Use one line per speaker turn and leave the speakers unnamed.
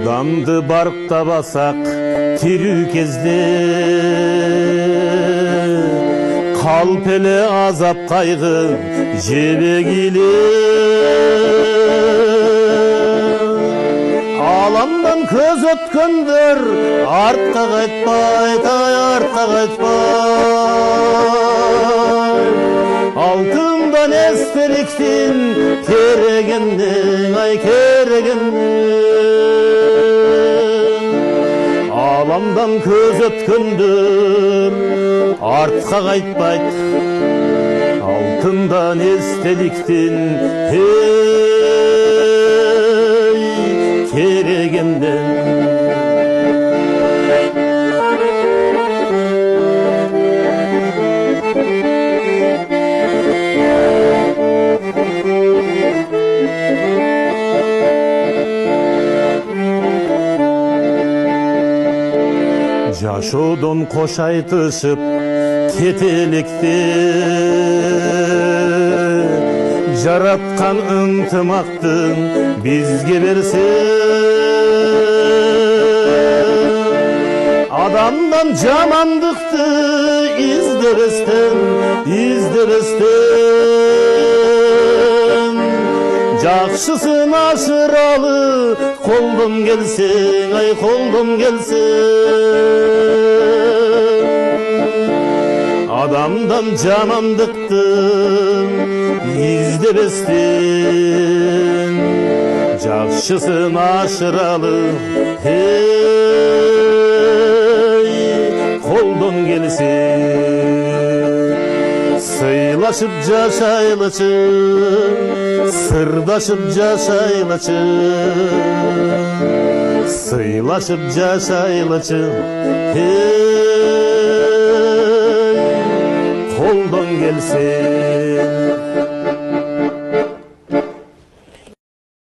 Адамды барктабасак тирүү кезде калп эле азап кайгы жебегиле. Аламдан көз өткөндөр артка кайтпайт, артка кайтпайт. Алтындан эстеликтин керегендин, керегендин. Аламдан көз өткөндөр артка кайтпайт. Алтындан эстеликтин керегендин. Жашоодон кош айтышып кетелекте, жараткан ынтымактын бизге берсе. Адамдан жамандыкты издебестен, жакшысын ашыралы колдон келсең, ай колдон келсең. Адамдан жамандыкты издебестен, жакшысын ашыралы колдон келсең. Сыйлашып жашайлычы, сырдашып жашайлычы, сыйлашып жашайлычы, колдон келсең.